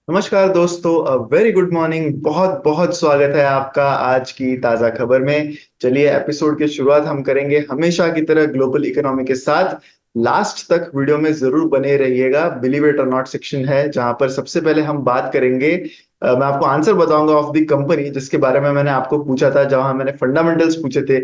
नमस्कार दोस्तों, very good morning. बहुत बहुत स्वागत है आपका आज की ताजा खबर में। चलिए, एपिसोड की शुरुआत हम करेंगे हमेशा की तरह ग्लोबल इकोनॉमी के साथ। लास्ट तक वीडियो में जरूर बने रहिएगा। बिलीव इट और नॉट सेक्शन है जहां पर सबसे पहले हम बात करेंगे। मैं आपको आंसर बताऊंगा ऑफ द कंपनी जिसके बारे में मैंने आपको पूछा था, जहां मैंने फंडामेंटल्स पूछे थे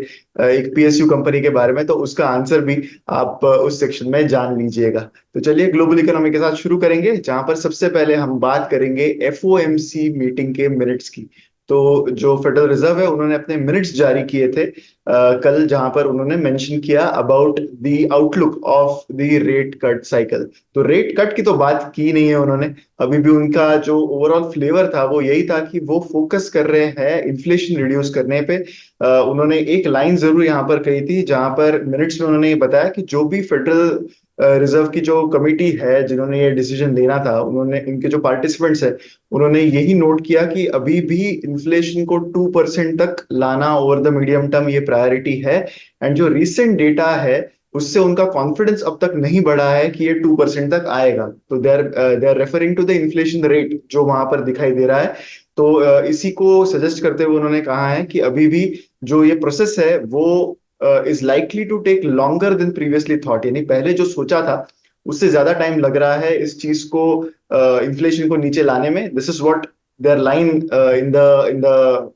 एक पीएसयू कंपनी के बारे में, तो उसका आंसर भी आप उस सेक्शन में जान लीजिएगा। तो चलिए ग्लोबल इकोनॉमी के साथ शुरू करेंगे, जहां पर सबसे पहले हम बात करेंगे एफओएमसी मीटिंग के मिनट्स की। तो जो फेडरल रिजर्व है उन्होंने अपने मिनट्स जारी किए थे कल, जहां पर उन्होंने मेंशन किया about the outlook of the rate cut cycle. तो रेट कट की तो बात की नहीं है उन्होंने। अभी भी उनका जो ओवरऑल फ्लेवर था वो यही था कि वो फोकस कर रहे हैं इन्फ्लेशन रिड्यूस करने पे। उन्होंने एक लाइन जरूर यहाँ पर कही थी, जहां पर मिनट्स में उन्होंने ये बताया कि जो भी फेडरल रिजर्व की जो कमिटी है जिन्होंने ये डिसीजन लेना था, उन्होंने इनके जो पार्टिसिपेंट्स है उन्होंने यही नोट किया कि अभी भी इन्फ्लेशन को 2% तक लाना ओवर द मीडियम टर्म ये प्रायोरिटी है। एंड जो रिसेंट डेटा है उससे उनका कॉन्फिडेंस अब तक नहीं बढ़ा है कि ये 2% तक आएगा। तो they are referring to the inflation rate जो वहां पर दिखाई दे रहा है। तो इसी को सजेस्ट करते हुए उन्होंने कहा है कि अभी भी जो ये प्रोसेस है वो is likely to take longer than previously thought, यानी पहले जो सोचा था उससे ज्यादा टाइम लग रहा है इस चीज को, इन्फ्लेशन को नीचे लाने में। This is what their line in the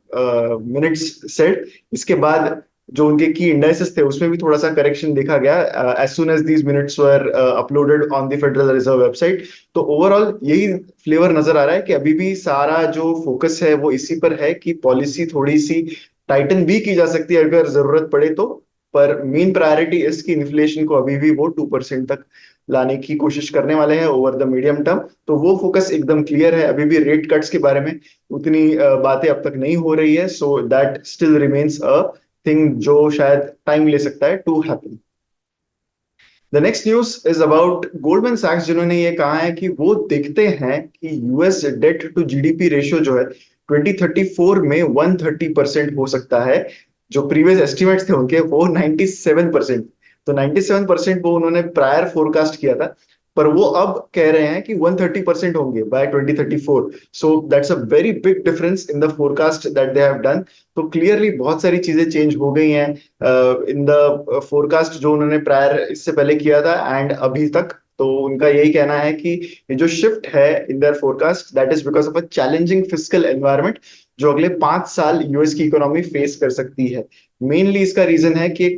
minutes said. इसके बाद जो उनके की इंडाइसेस थे उसमें भी थोड़ा सा करेक्शन देखा गया as soon as these minutes were uploaded on the Federal Reserve website. तो ओवरऑल यही फ्लेवर नजर आ रहा है कि अभी भी सारा जो फोकस है वो इसी पर है कि पॉलिसी थोड़ी सी टाइटन भी की जा सकती है अगर जरूरत पड़े तो। पर मेन प्रायोरिटी इसकी इन्फ्लेशन को अभी भी वो 2% तक लाने की कोशिश करने वाले हैं ओवर द मीडियम टर्म। तो वो फोकस एकदम क्लियर है। अभी भी रेट कट्स के बारे में उतनी बातें अब तक नहीं हो रही है, so that still remains a thing जो शायद टाइम ले सकता है to happen. The next news is about Goldman सैक्स, जिन्होंने ये कहा है कि वो देखते हैं कि US debt to GDP ratio जो है 2034 में 130% हो सकता है। जो प्रीवियस एस्टिमेट्स थे उनके वो 97%। तो 97% वो उन्होंने प्रायर फोरकास्ट किया था, पर वो अब कह रहे हैं कि 130% होंगे by 2034। So that's a very big difference in the forecast that they have done. तो क्लियरली बहुत सारी चीजें चेंज हो गई हैं इन द फोरकास्ट जो उन्होंने प्रायर इससे पहले किया था एंड अभी तक। तो उनका यही कहना है कि ये जो शिफ्ट है in their forecast that is because of a challenging fiscal environment जो अगले 5 साल यूएस की इकोनॉमी फेस कर सकती है। मेनली इसका रीजन है कि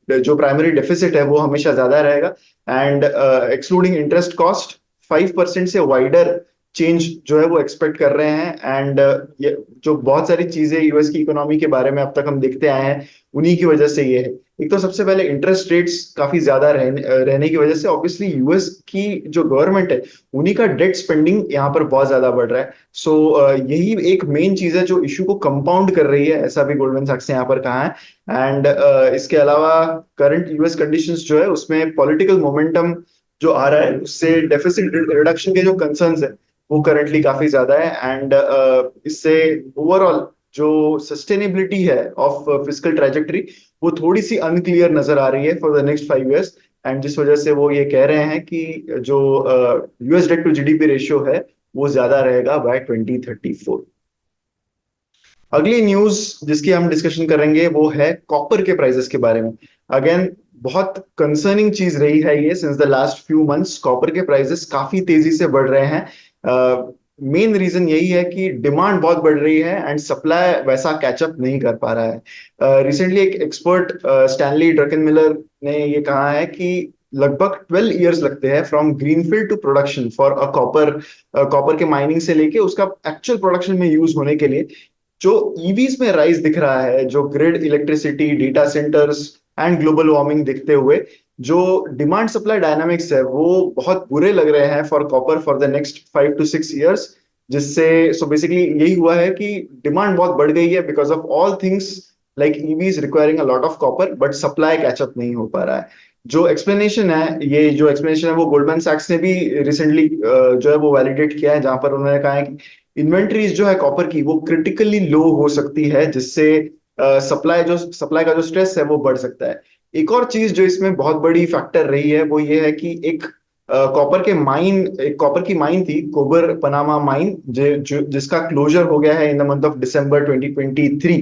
जो प्राइमरी डेफिसिट है वो हमेशा ज्यादा रहेगा एंड एक्सक्लूडिंग इंटरेस्ट कॉस्ट 5% से वाइडर चेंज जो है वो एक्सपेक्ट कर रहे हैं। एंड ये जो बहुत सारी चीजें यूएस की इकोनॉमी के बारे में अब तक हम देखते आए हैं उन्हीं की वजह से ये है। एक तो सबसे पहले इंटरेस्ट रेट्स काफी ज्यादा रहने की वजह से ऑब्वियसली यूएस की जो गवर्नमेंट है उन्हीं का डेट स्पेंडिंग यहाँ पर बहुत ज्यादा बढ़ रहा है। सो यही एक मेन चीज है जो इशू को कंपाउंड कर रही है, ऐसा भी गोल्डमैन सैक्स ने यहाँ पर कहा है। एंड इसके अलावा करंट यूएस कंडीशंस जो है उसमें पॉलिटिकल मोमेंटम जो आ रहा है उससे डेफिसिट रिडक्शन के जो कंसर्न्स है वो करंटली काफी ज्यादा है। एंड इससे ओवरऑल जो सस्टेनेबिलिटी है ऑफ फिस्कल ट्रेजेक्टरी वो थोड़ी सी अनक्लियर नजर आ रही है for the next 5 years. And जिस वजह से वो ये कह रहे हैं कि जो US debt to GDP ratio है वो ज्यादा रहेगा बाय 2034। अगली न्यूज जिसकी हम डिस्कशन करेंगे वो है कॉपर के प्राइसेस के बारे में। अगेन बहुत कंसर्निंग चीज रही है ये, since the last few months copper के प्राइसेस काफी तेजी से बढ़ रहे हैं। मेन रीजन यही है कि डिमांड बहुत बढ़ रही है एंड सप्लाई वैसा कैचअप नहीं कर पा रहा है। रिसेंटली एक एक्सपर्ट स्टैनली ड्रकन मिलर ने ये कहा है कि लगभग 12 इयर्स लगते हैं from greenfield to production for a copper. Copper के माइनिंग से लेके उसका एक्चुअल प्रोडक्शन में यूज होने के लिए। जो ईवीज में राइज दिख रहा है, जो grid electricity, data centres and global warming दिखते हुए जो डिमांड सप्लाई डायनामिक्स है वो बहुत बुरे लग रहे हैं for copper for the next 5 to 6 years. जिससे सो बेसिकली यही हुआ है कि डिमांड बहुत बढ़ गई है because of all things like EVs requiring a lot of copper, but supply catch up नहीं हो पा रहा है। जो एक्सप्लेनेशन है, ये जो एक्सप्लेनेशन है वो गोल्डमैन सैक्स ने भी रिसेंटली जो है वो वैलिडेट किया है, जहां पर उन्होंने कहा है कि इन्वेंट्रीज जो है कॉपर की वो क्रिटिकली लो हो सकती है, जिससे सप्लाई का जो स्ट्रेस है वो बढ़ सकता है। एक और चीज जो इसमें बहुत बड़ी फैक्टर रही है वो ये है कि एक कॉपर के माइन एक कॉपर की माइन थी, कोबर पनामा माइन, जिसका क्लोजर हो गया है in the month of December 2023।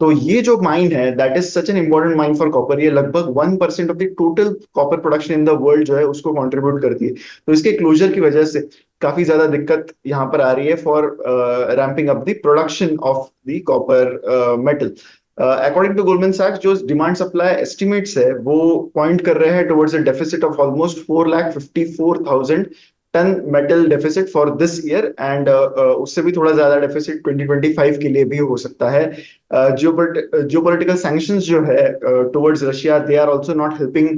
तो ये जो माइन है, that is such an important mine for copper. ये लगभग 1% of the total copper production in the world जो है उसको कंट्रीब्यूट करती है। तो इसके क्लोजर की वजह से काफी ज्यादा दिक्कत यहाँ पर आ रही है for ramping up the production of the copper metal. According to Goldman सैक्स, जो डिमांड सप्लाई एस्टिमेट्स है वो पॉइंट कर रहे हैं towards a deficit of almost 4,54,000 ton metal deficit for this year, and उससे भी थोड़ा ज्यादा डेफिसिट 2025 के लिए भी हो सकता है। जियोपॉलिटिकल सैंक्शंस जो है towards Russia, they are also not helping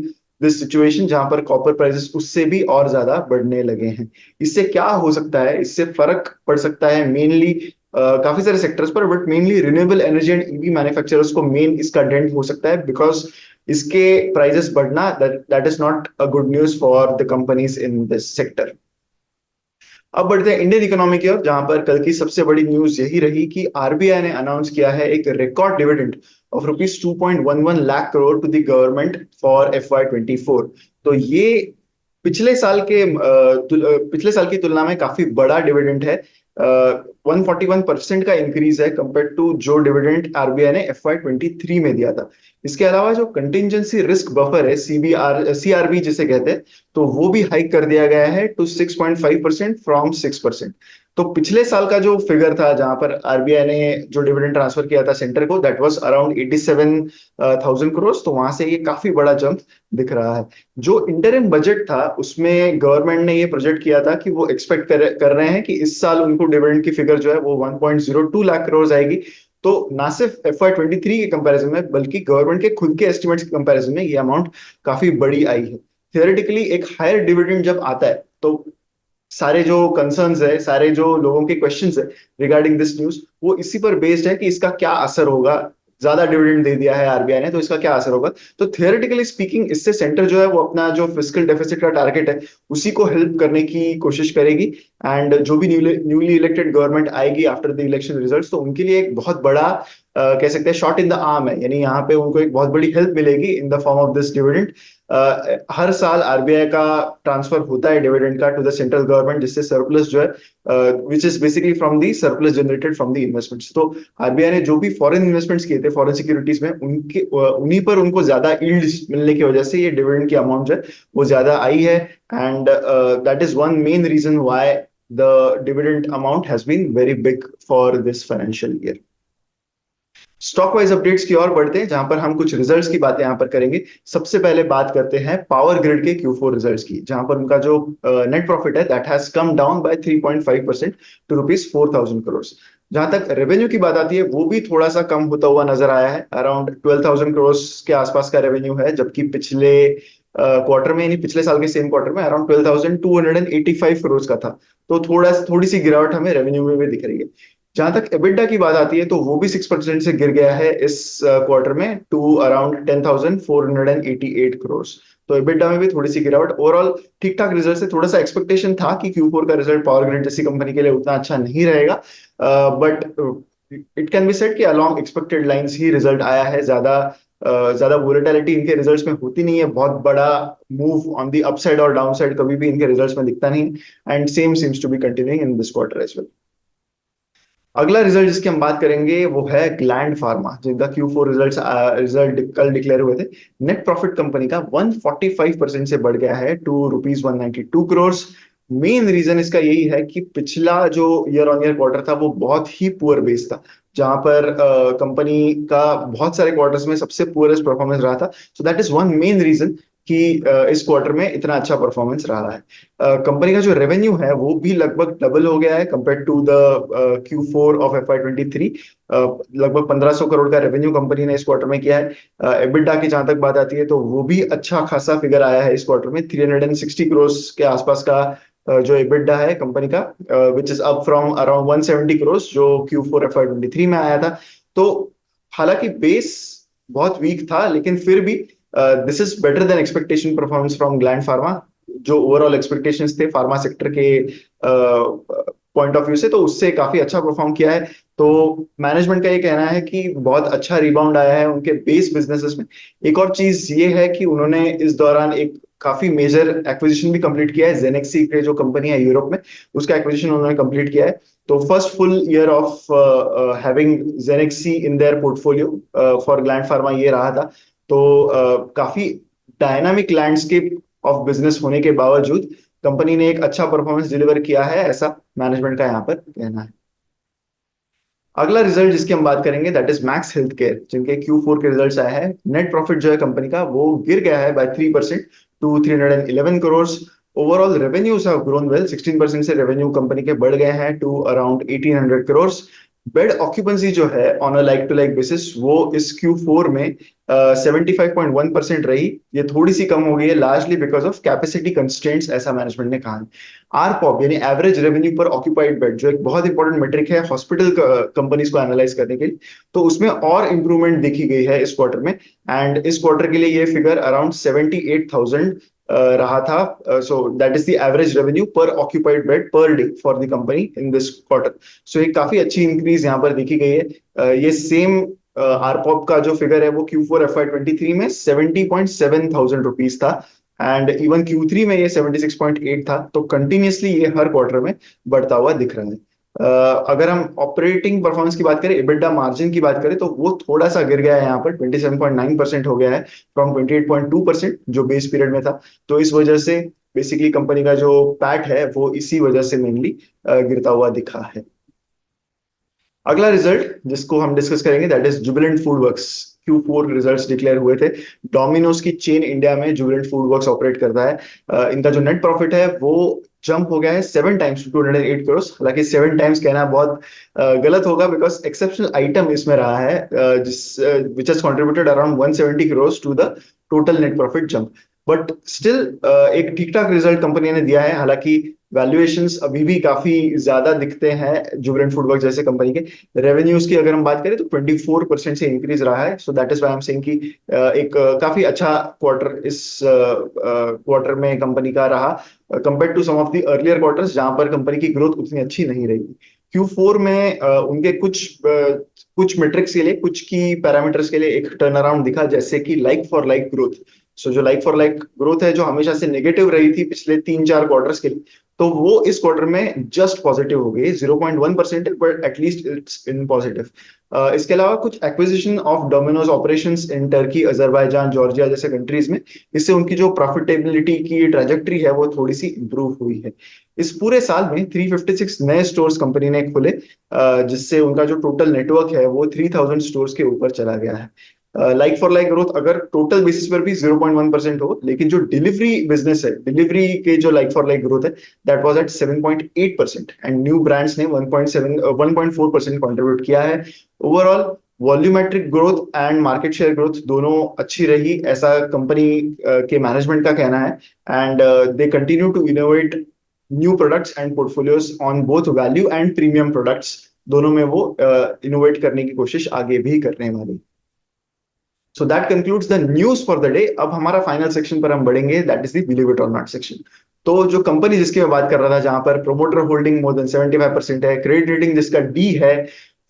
this situation, जहां पर कॉपर प्राइसेस उससे भी और ज्यादा बढ़ने लगे हैं। इससे क्या हो सकता है, इससे फर्क पड़ सकता है मेनली काफी सारे सेक्टर्स पर, but mainly renewable energy and EV manufacturers को मेन इसका डेंट हो सकता है, बिकॉज इसके प्राइसेस बढ़ना, that is not a good news for the companies in this sector. अब बढ़ते हैं इंडियन इकोनॉमी की ओर, जहां पर कल की सबसे बड़ी न्यूज यही रही कि आरबीआई ने अनाउंस किया है एक record dividend of rupees 2.11 lakh crore to the government for FY 24। तो ये पिछले साल की तुलना में काफी बड़ा डिविडेंड है। 141% का इंक्रीज है कंपेयर टू जो डिविडेंड आरबीआई ने FY 23 में दिया था। इसके अलावा जो कंटिजेंसी रिस्क बफर है, CRB जिसे कहते हैं, तो वो भी हाइक कर दिया गया है टू 6.5% फ्रॉम 6%। तो पिछले साल का जो फिगर था जहां पर आरबीआई ने जो डिविडेंड ट्रांसफर किया था सेंटर को, दैट वाज अराउंड 87,000 करोड़। तो वहां से ये काफी बड़ा जंप दिख रहा है। जो इंटरिम बजट था उसमें गवर्नमेंट ने ये प्रोजेक्ट किया था कि वो एक्सपेक्ट कर रहे हैं कि इस साल उनको डिविडेंड की फिगर जो है वो 1.02 लाख करोड़ आएगी। तो ना सिर्फ FY 23 के कंपैरिजन में, बल्कि गवर्नमेंट के खुद के एस्टिमेट्स के कंपैरिजन में ये अमाउंट काफी बड़ी आई है। थियोरेटिकली एक हायर डिविडेंड जब आता है तो सारे जो कंसर्न्स है, सारे जो लोगों के क्वेश्चंस है रिगार्डिंग दिस न्यूज, वो इसी पर बेस्ड है कि इसका क्या असर होगा। ज्यादा डिविडेंड दे दिया है आरबीआई ने तो इसका क्या असर होगा। तो थियोरेटिकली स्पीकिंग इससे सेंटर जो है वो अपना जो फिस्कल डेफिसिट का टारगेट है उसी को हेल्प करने की कोशिश करेगी। एंड जो भी न्यूली इलेक्टेड गवर्नमेंट आएगी आफ्टर द इलेक्शन रिजल्ट्स, तो उनके लिए एक बहुत बड़ा कह सकते हैं शॉट इन द आर्म है, यानी यहाँ पे उनको एक बहुत बड़ी हेल्प मिलेगी in the form of this dividend. हर साल आरबीआई का ट्रांसफर होता है डिविडेंड का टू द सेंट्रल गवर्नमेंट, जिससे सरप्लस जो है which is basically from the surplus generated from the investments. तो आरबीआई ने जो भी फॉरेन इन्वेस्टमेंट्स किए थे फॉरेन सिक्योरिटीज में, उन्हीं पर उनको ज्यादा यील्ड मिलने की वजह से ये डिविडेंड की अमाउंट जो है वो ज्यादा आई है। And that is one main reason why the dividend amount has been very big for this financial year. Stock wise updates की ओर बढ़ते हैं, जहां पर हम कुछ रिजल्ट्स की बातें यहां पर करेंगे। सबसे पहले बात करते हैं पावर ग्रिड के Q4 रिजल्ट्स की, जहां पर उनका जो नेट प्रॉफिट है that has come down by 3.5% to rupees 4,000 crore. जहां तक रेवेन्यू की बात आती है, वो भी थोड़ा सा कम होता हुआ नजर आया है। अराउंड 12,000 करोड़ के आसपास का रेवेन्यू है, जबकि पिछले क्वार्टर में, यानी पिछले साल के सेम क्वार्टर में अराउंड 12,285 करोड़ का था। तो थोड़ी सी गिरावट हमें रेवेन्यू में भी दिख रही है। जहां तक EBITDA की बात आती है तो वो भी 6% से गिर गया है इस क्वार्टर में टू अराउंड 10,488 करोड़। तो EBITDA में भी थोड़ी सी गिरावट। ओवरऑल ठीक ठाक रिजल्ट से थोड़ा सा एक्सपेक्टेशन था कि Q4 का रिजल्ट पावर ग्रिड जैसी कंपनी के लिए उतना अच्छा नहीं रहेगा, but it can be said कि अलोंग एक्सपेक्टेड लाइंस ही रिजल्ट आया है। ज्यादा वोलेटिलिटी इनके रिजल्ट्स में होती नहीं है, बहुत बड़ा मूव ऑन दी अपसाइड और डाउनसाइड कभी भी इनके रिजल्ट्स में दिखता नहीं। And same seems to be continuing in this quarter as well. अगला रिजल्ट जिसकी हम बात करेंगे वो है ग्लैंड फार्मा, जिनका Q4 रिजल्ट कल डिक्लेयर हुए थे। नेट प्रॉफिट कंपनी का 145% से बढ़ गया है to rupees 192 crore. Main reason इसका यही है कि पिछला जो ईयर ऑन ईयर क्वार्टर था वो बहुत ही पुअर बेस था, जहां पर कंपनी का बहुत सारे क्वार्टर्स में सबसे पुअरेस्ट परफॉर्मेंस रहा था। So that is one main reason कि इस क्वार्टर में इतना अच्छा परफॉर्मेंस रहा है। कंपनी का जो रेवेन्यू है वो भी लगभग डबल हो गया है compare to the Q4 of FY 23। लगभग 1,500 करोड़ का रेवेन्यू कंपनी ने इस क्वार्टर में किया है। EBITDA की जहां तक बात आती है तो वो भी अच्छा खासा फिगर आया है इस क्वार्टर में, 360 करोड़ के आसपास का जो EBITDA है कंपनी का, which is up from around 170 crore जो Q4 FY 23 में आया था। तो हालांकि बेस बहुत वीक था, लेकिन फिर भी this is better than expectation performance from gland pharma. जो ओवरऑल एक्सपेक्टेशंस थे फार्मा सेक्टर के पॉइंट ऑफ व्यू से, तो उससे काफी अच्छा परफॉर्म किया है। तो मैनेजमेंट का ये कहना है कि बहुत अच्छा रिबाउंड आया है उनके बेस बिजनेसेस में। एक और चीज ये है कि उन्होंने इस दौरान एक काफी मेजर एक्विजिशन भी कंप्लीट किया है। जेनेक्सी के जो कंपनी है यूरोप में, उसका एक्विजिशन उन्होंने कंप्लीट किया है। तो first full year of having Cenexi in their portfolio for Gland Pharma ये रहा था। तो काफी डायनामिक लैंडस्केप ऑफ बिजनेस होने के बावजूद कंपनी ने एक अच्छा परफॉर्मेंस डिलीवर किया है, ऐसा मैनेजमेंट का यहाँ पर कहना है। अगला रिजल्ट जिसकी हम बात करेंगे that is max health care, जिनके Q4 के रिजल्ट्स आए हैं। नेट प्रॉफिट जो है कंपनी का वो गिर गया है by 3% to 311 crore. Overall revenues have grown well, 16% से रेवेन्यू कंपनी के बढ़ गए हैं to around 1800 crore. Bed occupancy जो है on a like to like basis वो इस Q4 में 75.1% रही। ये थोड़ी सी कम हो गई है largely because of capacity constraints, ऐसा मैनेजमेंट ने कहा है। आरपॉप यानी average revenue per occupied bed, जो एक बहुत इंपॉर्टेंट मेट्रिक है हॉस्पिटल कंपनीज को एनालाइज करने के लिए, तो उसमें और इंप्रूवमेंट देखी गई है इस क्वार्टर में। एंड इस क्वार्टर के लिए ये फिगर अराउंड 78,000 रहा था। So that is the average revenue per occupied bed per day for the company in this quarter. So एक काफी अच्छी इंक्रीज यहाँ पर देखी गई है। ये सेम आरपॉप का जो फिगर है वो Q4 FY23 में 70.7 थाउजेंड रुपीज था। एंड इवन Q3 में ये 76.8 था। तो कंटिन्यूसली ये हर क्वार्टर में बढ़ता हुआ दिख रहा है। अगर हम ऑपरेटिंग परफॉर्मेंस की बात करें, EBITDA मार्जिन की बात करें, तो वो थोड़ा सा गिर गया है यहाँ पर, 27.9% हो गया है फ्रॉम 28.2% जो बेस पीरियड में था। तो इस वजह से बेसिकली कंपनी का जो पैट है वो इसी वजह से मेनली गिरता हुआ दिखा है। अगला रिजल्ट जिसको हम डिस्कस करेंगे that is Jubilant food works. Q4 results declare हुए थे। डोमिनोज की चेन इंडिया में जुबिलेंट फूड वर्क्स ऑपरेट करता है। इनका जो नेट प्रॉफिट है वो जंप हो गया है 7 टाइम्स टू 208 करोड़। हालांकि 7 टाइम्स कहना बहुत गलत होगा बिकॉज एक्सेप्शनल आइटम इसमें रहा है जिस which has contributed around 170 crore to the total net profit jump. But still एक ठीक ठाक रिजल्ट कंपनी ने दिया है। हालांकि वैल्यूएशंस अभी भी काफी ज्यादा दिखते हैं जुबिलेंट फूड वर्क जैसे कंपनी के। रेवेन्यूज की अगर हम बात करें तो 24% से इंक्रीज रहा है। So that is why I am saying कि एक काफी अच्छा क्वार्टर इस क्वार्टर में कंपनी का रहा compare to some of the earlier quarters जहां पर कंपनी की ग्रोथ उतनी अच्छी नहीं रही। Q4 में उनके कुछ मेट्रिक्स के लिए, कुछ की पैरामीटर्स के लिए एक टर्न अराउंड दिखा, जैसे कि लाइक फॉर लाइक ग्रोथ। सो जो लाइक फॉर लाइक ग्रोथ है जो हमेशा से नेगेटिव रही थी पिछले 3-4 क्वार्टर्स के लिए, तो वो इस क्वार्टर में जस्ट पॉजिटिव हो गई। 0.1% है but at least it's in positive. इसके अलावा कुछ acquisition of Domino's operations in Turkey, Azerbaijan, Georgia जैसे कंट्रीज में, इससे उनकी जो प्रॉफिटेबिलिटी की ट्रैजेक्टरी है वो थोड़ी सी इंप्रूव हुई है। इस पूरे साल में 356 नए स्टोर्स कंपनी ने खोले, जिससे उनका जो टोटल नेटवर्क है वो 3000 स्टोर्स के ऊपर चला गया है। लाइक फॉर लाइक ग्रोथ अगर टोटल बेसिस पर भी 0.1% हो, लेकिन जो डिलीवरी बिजनेस है, डिलीवरी के जो लाइक फॉर लाइक ग्रोथ है that was at 7.8%। And new brands ने 1.4% कंट्रीब्यूट किया है। Overall volumetric growth and market share growth दोनों अच्छी रही, ऐसा कंपनी के मैनेजमेंट का कहना है। And they continue to innovate new products and portfolios on both value and premium products, दोनों में वो इनोवेट करने की कोशिश आगे भी करने वाली। So that concludes the news for the day. अब हमारा फाइनल सेक्शन पर हम बढ़ेंगे, that is the believe it और नॉट सेक्शन। तो जो कंपनी जिसकी मैं बात कर रहा था, जहां पर प्रोमोटर होल्डिंग मोर देन 75% है, क्रेडिट रेटिंग जिसका D है,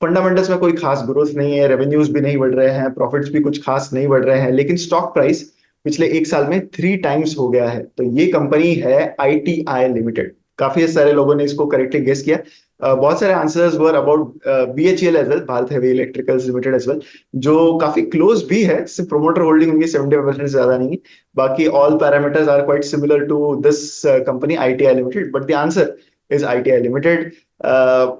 फंडामेंटल्स में कोई खास ग्रोथ नहीं है, रेवेन्यूज भी नहीं बढ़ रहे हैं, प्रॉफिट्स भी कुछ खास नहीं बढ़ रहे हैं, लेकिन स्टॉक प्राइस पिछले एक साल में 3 टाइम्स हो गया है। तो ये कंपनी है ITI लिमिटेड। काफी सारे लोगों ने इसको करेक्टली गेस किया। बहुत सारे answers were about BHEL as well, Bharat heavy electricals limited as well, जो काफी क्लोज भी है। सिर्फ प्रोमोटर होल्डिंग उनकी 75% से ज्यादा नहीं है। बाकी all parameters are quite similar to this company ITI limited, but the answer is ITI limited.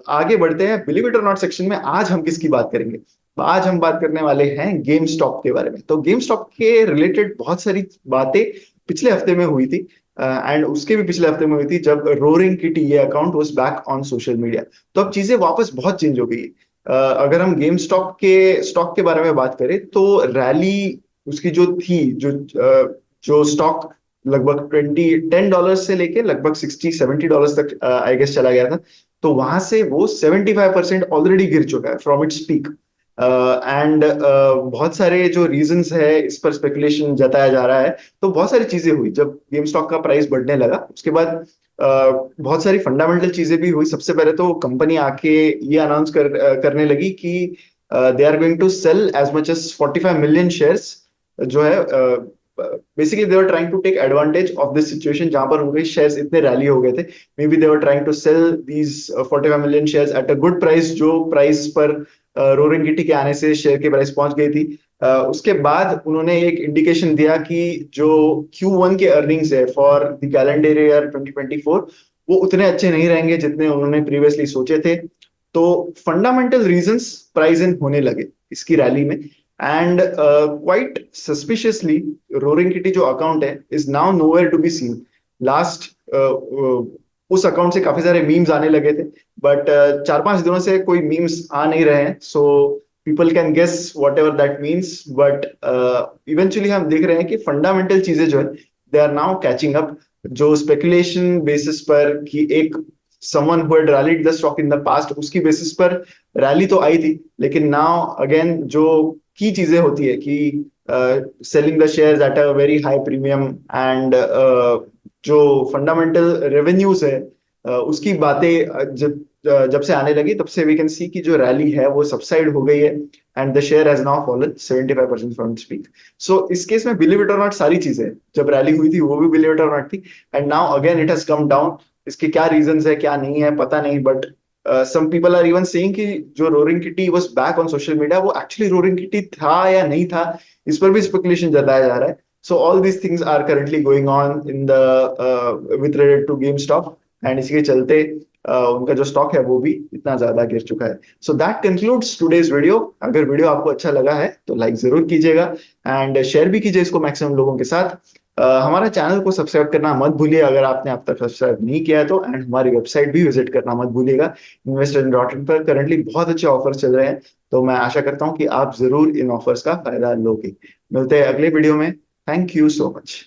आगे बढ़ते हैं बिलीव इट और नॉट सेक्शन में। आज हम किसकी बात करेंगे? आज हम बात करने वाले हैं गेम स्टॉप के बारे में। तो गेम स्टॉप के रिलेटेड बहुत सारी बातें पिछले हफ्ते में हुई थी, एंड उसके भी पिछले हफ्ते में हुई थी जब रोरिंग किटी ये account was back on social media. तो अब चीजें वापस बहुत चेंज हो गई। अगर हम गेम स्टॉक के बारे में बात करें तो रैली उसकी जो थी, जो स्टॉक लगभग $10 से लेके लगभग $60-70 तक आई गेस चला गया था। तो वहां से वो 75% ऑलरेडी गिर चुका है फ्रॉम इट्स पीक। एंड बहुत सारे जो रीजंस है इस पर स्पेकुलेशन जताया जा रहा है। तो बहुत सारी चीजें हुई जब गेम स्टॉक का प्राइस बढ़ने लगा। उसके बाद बहुत सारी फंडामेंटल चीजें भी हुई। सबसे पहले तो कंपनी आके ये अनाउंस करने लगी कि they are going to sell as much as 45 million shares जो है basically they were trying to take advantage of this situation जहां पर उनके शेयर्स इतने रैली हो गए थे। Maybe they were trying to sell these 45 million shares at a good price, जो प्राइस पर रोरिंग किटी के आने से शेयर की प्राइस पहुंच गई थी। उसके बाद उन्होंने एक इंडिकेशन दिया कि जो Q1 के अर्निंग्स है फॉर द कैलेंडर ईयर 2024 वो उतने अच्छे नहीं रहेंगे जितने उन्होंने प्रीवियसली सोचे थे। तो फंडामेंटल रीजंस प्राइज इन होने लगे इसकी रैली में। And quite suspiciously roaring kitty जो अकाउंट है is now nowhere to be seen. Last उस अकाउंट से काफी सारे मीम्स आने लगे थे, बट 4-5 दिनों से कोई मीम्स आ नहीं रहे हैं। So people can guess whatever that means, but eventually हम देख रहे हैं कि फंडामेंटल चीजें जो है they are now catching up. जो स्पेकुलेशन बेसिस पर कि एक someone who had rallied the stock in the past उसकी बेसिस पर रैली तो आई थी, लेकिन नाउ अगेन जो की चीजें होती है कि selling the shares at a very high premium and जो फंडामेंटल रेवेन्यूज है उसकी बातें जब से आने लगी तब से वी कैन सी कि जो रैली है वो सबसाइड हो गई है and the share has now fallen 75% from its peak. So इस केस में बिलीव इट और नॉट सारी चीजें जब रैली हुई थी वो भी बिलीव इट और नॉट थी, and now again it has come down. इसके क्या रीजंस है क्या नहीं है पता नहीं, but some people are even saying कि जो roaring kitty was back on social media वो एक्चुअली रोरिंग किटी था या नहीं था, इस पर भी स्पेकुलेशन जताया जा रहा है। So all these things are currently going on in the with related to GameStop, and इसी के चलते उनका जो स्टॉक है वो भी इतना ज्यादा गिर चुका है। So that concludes today's video. अगर वीडियो आपको अच्छा लगा है तो लाइक जरूर कीजिएगा एंड शेयर भी कीजिए इसको मैक्सिमम लोगों के साथ। हमारा चैनल को सब्सक्राइब करना मत भूलिए अगर आपने अब तक सब्सक्राइब नहीं किया है तो, एंड हमारी वेबसाइट भी विजिट करना मत भूलिएगा। इन्वेस्टर.इन पर करंटली बहुत अच्छे ऑफर्स चल रहे हैं, तो मैं आशा करता हूँ कि आप जरूर इन ऑफर्स का फायदा लोगे। मिलते हैं अगले वीडियो में। Thank you so much.